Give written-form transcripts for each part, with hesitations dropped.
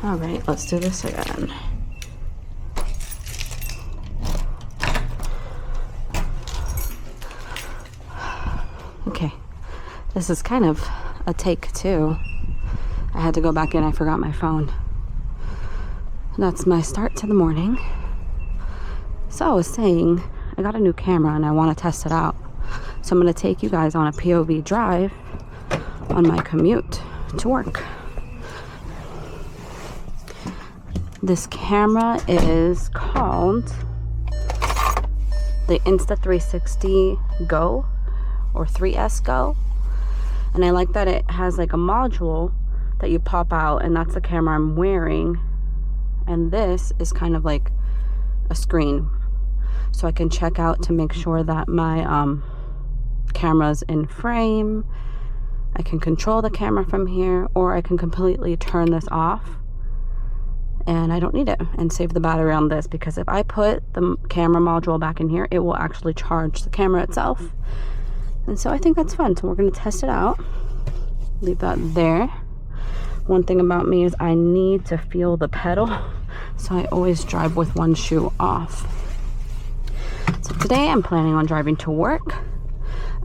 All right, let's do this again. Okay, this is kind of a take two. I had to go back in, I forgot my phone. That's my start to the morning. So I was saying, I got a new camera and I want to test it out. So I'm going to take you guys on a POV drive on my commute to work. This camera is called the Insta360 Go or 3S Go. And I like that it has like a module that you pop out, and that's the camera I'm wearing. And this is kind of like a screen. So I can check out to make sure that my camera's in frame. I can control the camera from here, or I can completely turn this off and I don't need it and save the battery on this, because if I put the camera module back in here, it will actually charge the camera itself. And so I think that's fun. So we're going to test it out. Leave that there. One thing about me is I need to feel the pedal, so I always drive with one shoe off. So today I'm planning on driving to work.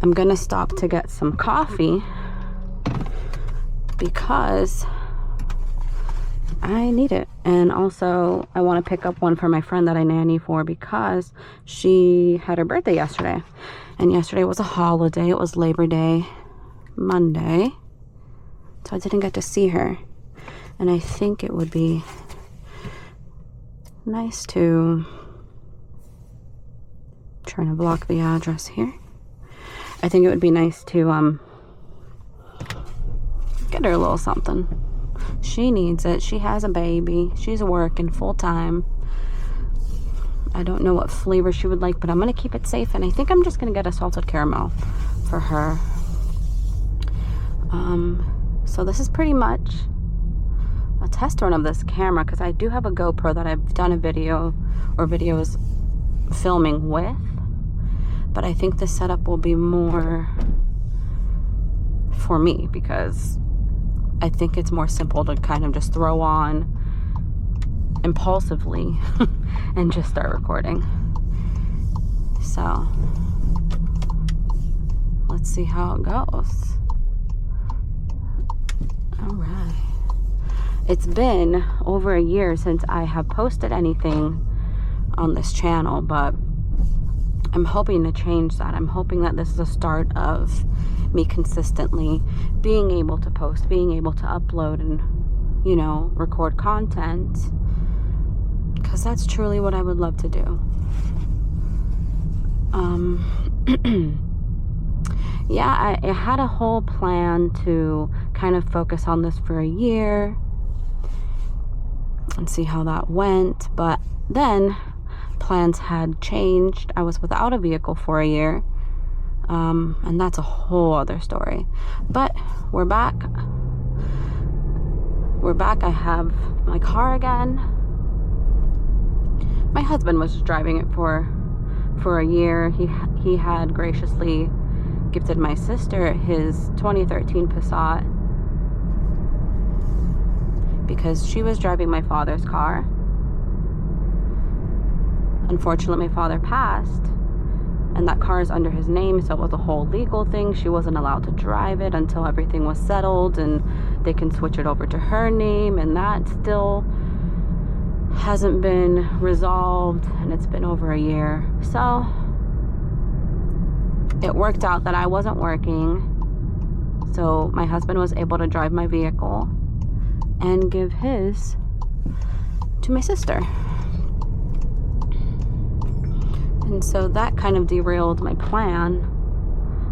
I'm going to stop to get some coffee because I need it. And also I want to pick up one for my friend that I nanny for, because she had her birthday yesterday. And yesterday was a holiday. It was Labor Day Monday. So I didn't get to see her. And I think it would be nice to... trying to block the address here. I think it would be nice to get her a little something. She needs it. She has a baby. She's working full time. I don't know what flavor she would like, but I'm going to keep it safe. And I think I'm just going to get a salted caramel for her. So this is pretty much a test run of this camera, because I do have a GoPro that I've done a video or videos filming with. But I think the setup will be more for me, because I think it's more simple to kind of just throw on impulsively and just start recording. So let's see how it goes. All right. It's been over a year since I have posted anything on this channel, but I'm hoping to change that. I'm hoping that this is a start of me consistently being able to post, being able to upload and, you know, record content, because that's truly what I would love to do. Yeah, I had a whole plan to kind of focus on this for a year and see how that went, but then plans had changed. I was without a vehicle for a year, and that's a whole other story. But we're back. I have my car again. My husband was driving it for a year. He had graciously gifted my sister his 2013 Passat because she was driving my father's car. Unfortunately, my father passed, and that car is under his name, so it was a whole legal thing. She wasn't allowed to drive it until everything was settled and they can switch it over to her name, and that still hasn't been resolved, and it's been over a year. So it worked out that I wasn't working, so my husband was able to drive my vehicle and give his to my sister. And so that kind of derailed my plan,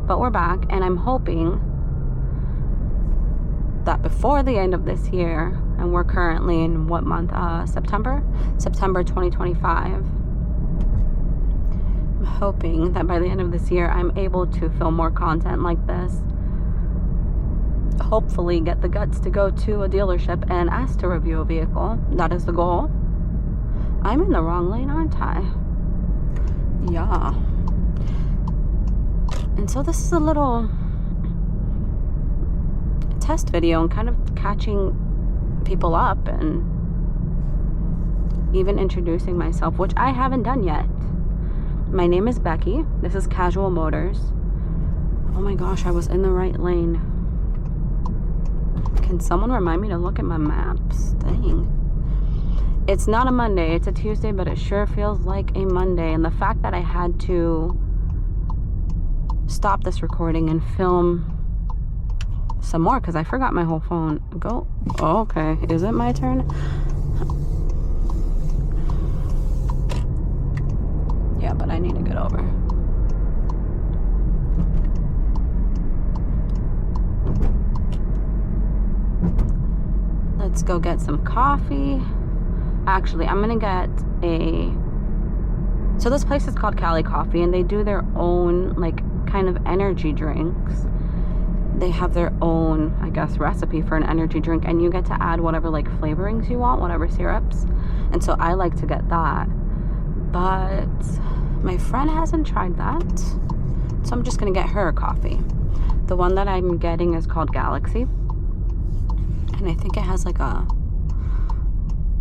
but we're back, and I'm hoping that before the end of this year, and we're currently in what month? September 2025. I'm hoping that by the end of this year, I'm able to film more content like this. Hopefully get the guts to go to a dealership and ask to review a vehicle. That is the goal. I'm in the wrong lane, aren't I? Yeah. And so this is a little test video and kind of catching people up and even introducing myself, which I haven't done yet. My name is Becky. This is Casual Motors. Oh my gosh, I was in the right lane. Can someone remind me to look at my maps? Dang. It's not a Monday, it's a Tuesday, but it sure feels like a Monday. And the fact that I had to stop this recording and film some more because I forgot my whole phone. Go. Oh, okay. Is it my turn? Yeah, but I need to get over. Let's go get some coffee. Actually, I'm gonna get so this place is called Cali Coffee, and they do their own like kind of energy drinks. They have their own, I guess, recipe for an energy drink, and you get to add whatever like flavorings you want, whatever syrups. And so I like to get that, but my friend hasn't tried that, so I'm just gonna get her a coffee. The one that I'm getting is called Galaxy, and I think it has like a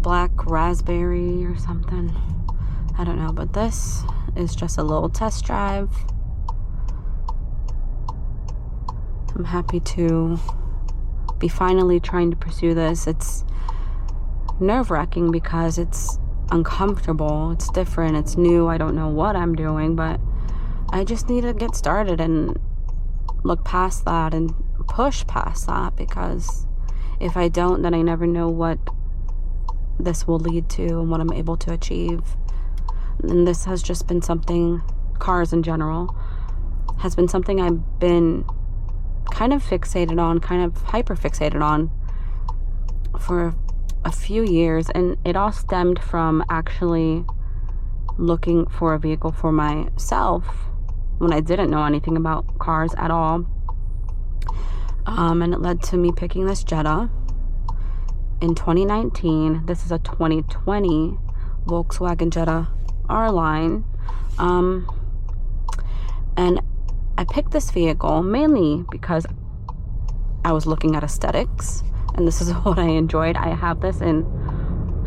black raspberry or something. I don't know, but this is just a little test drive. I'm happy to be finally trying to pursue this. It's nerve-wracking because it's uncomfortable, it's different, it's new. I don't know what I'm doing, but I just need to get started and look past that and push past that, because if I don't, then I never know what this will lead to and what I'm able to achieve. And this has just been something, cars in general, has been something I've been kind of fixated on, kind of hyper fixated on for a few years. And it all stemmed from actually looking for a vehicle for myself when I didn't know anything about cars at all. And it led to me picking this Jetta in 2019. This is a 2020 Volkswagen Jetta R-Line. And I picked this vehicle mainly because I was looking at aesthetics, and this is what I enjoyed. I have this in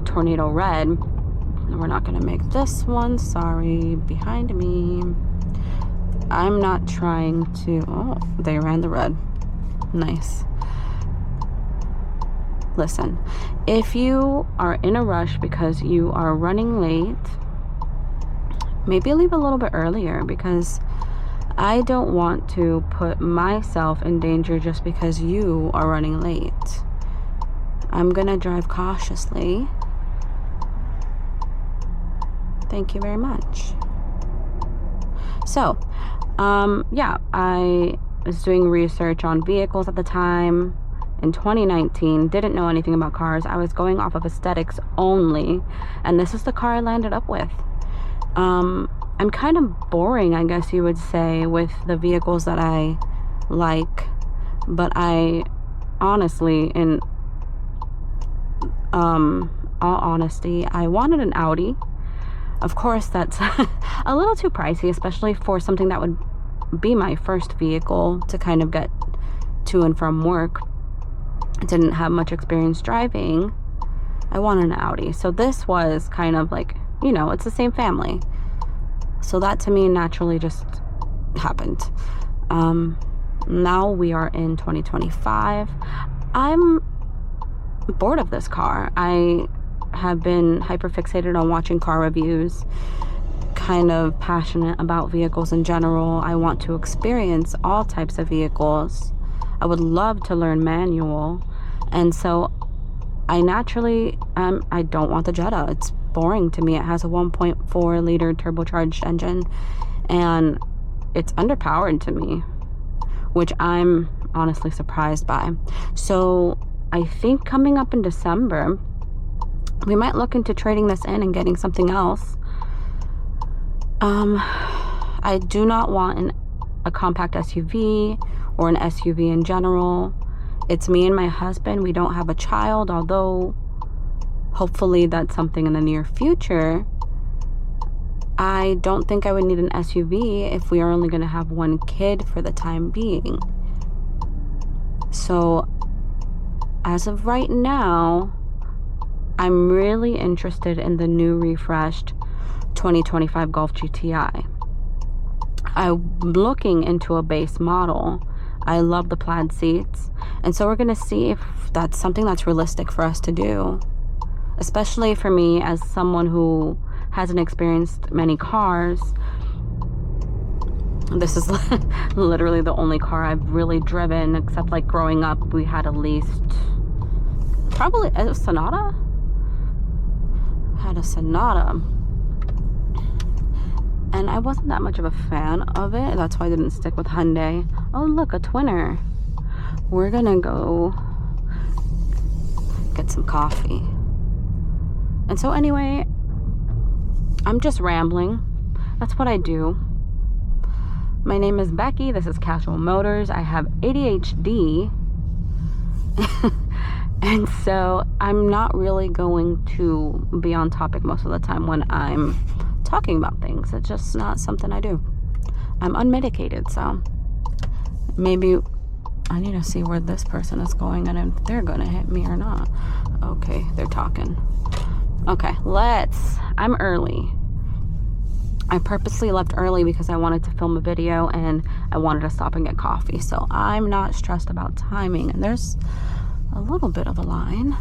Tornado Red. We're not gonna make this one, sorry, behind me. I'm not trying to, oh, they ran the red. Nice. Listen, if you are in a rush because you are running late, maybe leave a little bit earlier, because I don't want to put myself in danger just because you are running late. I'm gonna drive cautiously. Thank you very much. So, yeah, I was doing research on vehicles at the time in 2019, didn't know anything about cars. I was going off of aesthetics only, and this is the car I landed up with. I'm kind of boring, I guess you would say, with the vehicles that I like, but I honestly, in all honesty, I wanted an Audi. Of course, that's a little too pricey, especially for something that would be my first vehicle to kind of get to and from work. I didn't have much experience driving. I wanted an Audi. So this was kind of like, you know, it's the same family. So that to me naturally just happened. Now we are in 2025. I'm bored of this car. I have been hyper fixated on watching car reviews, kind of passionate about vehicles in general. I want to experience all types of vehicles. I would love to learn manual. And so I naturally, I don't want the Jetta. It's boring to me. It has a 1.4 liter turbocharged engine, and it's underpowered to me, which I'm honestly surprised by. So I think coming up in December, we might look into trading this in and getting something else. I do not want a compact SUV or an SUV in general. It's me and my husband. We don't have a child, although hopefully that's something in the near future. I don't think I would need an SUV if we are only going to have one kid for the time being. So as of right now, I'm really interested in the new refreshed 2025 Golf GTI. I'm looking into a base model. I love the plaid seats, and so we're gonna see if that's something that's realistic for us to do, especially for me as someone who hasn't experienced many cars. This is literally the only car I've really driven, except like growing up we had at least probably a Sonata. Had a Sonata, and I wasn't that much of a fan of it. That's why I didn't stick with Hyundai. Oh look, a Twinner. We're gonna go get some coffee. And so anyway, I'm just rambling. That's what I do. My name is Becky. This is Casual Motors. I have ADHD. And so I'm not really going to be on topic most of the time when I'm talking about things. It's just not something I do. I'm unmedicated, so maybe I need to see where this person is going and if they're gonna hit me or not. Okay, they're talking. Okay, I'm early. I purposely left early because I wanted to film a video and I wanted to stop and get coffee. So I'm not stressed about timing. And there's a little bit of a line.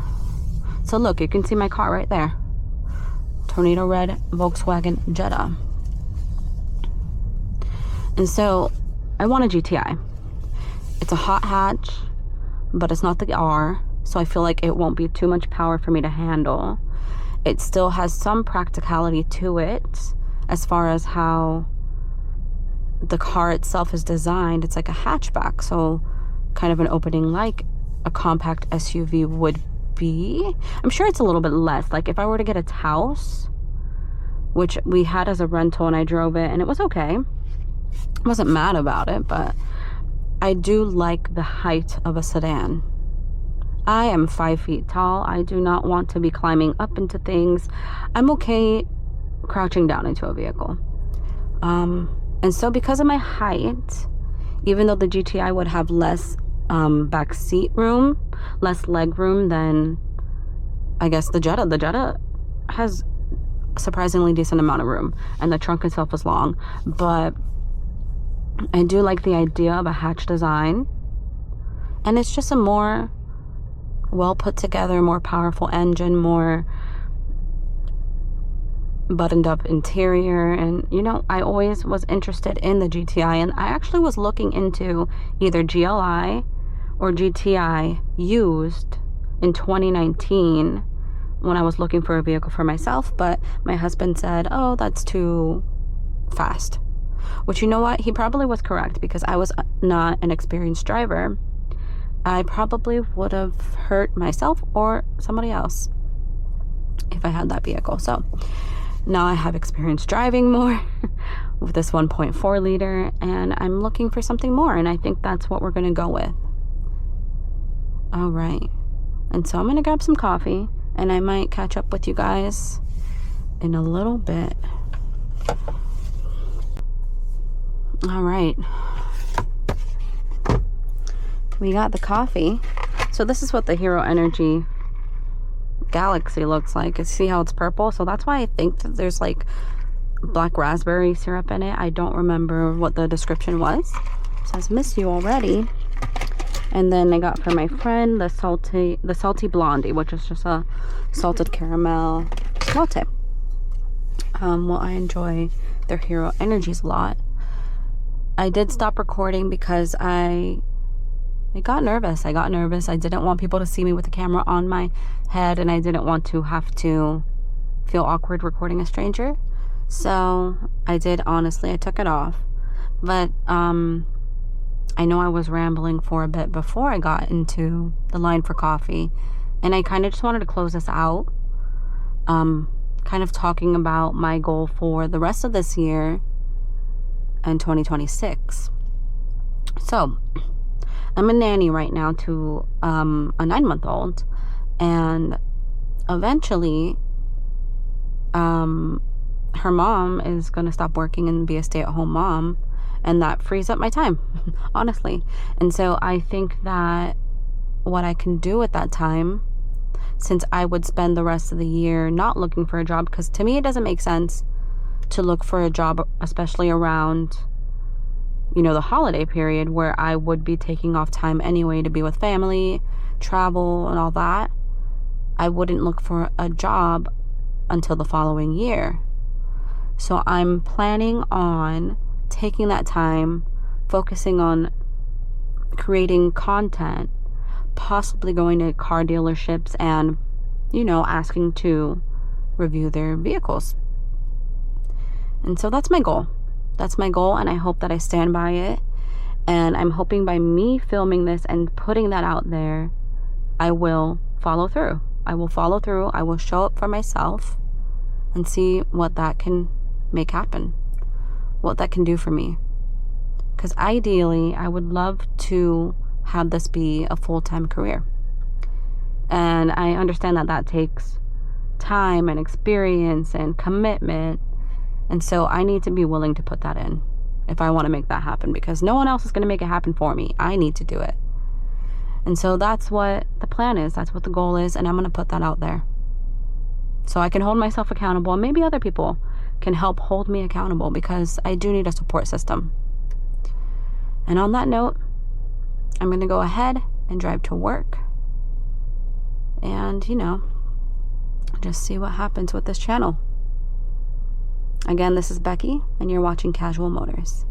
So look, you can see my car right there. Tornado red Volkswagen Jetta. And so I want a GTI. It's a hot hatch, but it's not the R. So I feel like it won't be too much power for me to handle. It still has some practicality to it as far as how the car itself is designed. It's like a hatchback, so kind of an opening like a compact SUV would be. I'm sure it's a little bit less. Like if I were to get a Taos, which we had as a rental and I drove it and it was okay. I wasn't mad about it, but I do like the height of a sedan. I am 5 feet tall. I do not want to be climbing up into things. I'm okay crouching down into a vehicle. And so because of my height, even though the GTI would have less back seat room, less leg room than I guess the Jetta has a surprisingly decent amount of room, and the trunk itself is long, but I do like the idea of a hatch design, and it's just a more well put together, more powerful engine, more buttoned up interior. And you know, I always was interested in the GTI, and I actually was looking into either GLI or GTI used in 2019 when I was looking for a vehicle for myself, but my husband said, oh, that's too fast. Which, you know what, he probably was correct, because I was not an experienced driver. I probably would have hurt myself or somebody else if I had that vehicle. So now I have experience driving more with this 1.4 liter, and I'm looking for something more, and I think that's what we're going to go with. All right. And so I'm going to grab some coffee, and I might catch up with you guys in a little bit. All right. We got the coffee. So this is what the Hero Energy Galaxy looks like. You see how it's purple? So that's why I think that there's like black raspberry syrup in it. I don't remember what the description was. It says miss you already. And then I got for my friend the salty blondie, which is just a salted caramel latte. Well, I enjoy their Hero Energies a lot. I did stop recording because I got nervous. I didn't want people to see me with the camera on my head, and I didn't want to have to feel awkward recording a stranger. So I did, honestly, I took it off. But I know I was rambling for a bit before I got into the line for coffee, and I kind of just wanted to close this out, kind of talking about my goal for the rest of this year and 2026. So I'm a nanny right now to a 9-month-old, and eventually her mom is going to stop working and be a stay-at-home mom, and that frees up my time, honestly. And so I think that what I can do at that time, since I would spend the rest of the year not looking for a job, because to me it doesn't make sense to look for a job, especially around, you know, the holiday period where I would be taking off time anyway to be with family, travel, and all that. I wouldn't look for a job until the following year. So I'm planning on taking that time, focusing on creating content, possibly going to car dealerships and, you know, asking to review their vehicles. And so that's my goal. That's my goal, and I hope that I stand by it. And I'm hoping by me filming this and putting that out there, I will follow through. I will follow through. I will show up for myself and see what that can make happen, what that can do for me. Because ideally, I would love to have this be a full-time career. And I understand that that takes time and experience and commitment. And so I need to be willing to put that in if I want to make that happen, because no one else is going to make it happen for me. I need to do it. And so that's what the plan is. That's what the goal is. And I'm going to put that out there so I can hold myself accountable, and maybe other people can help hold me accountable, because I do need a support system. And on that note, I'm going to go ahead and drive to work and, you know, just see what happens with this channel. Again, this is Becky, and you're watching Casual Motors.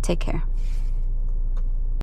Take care.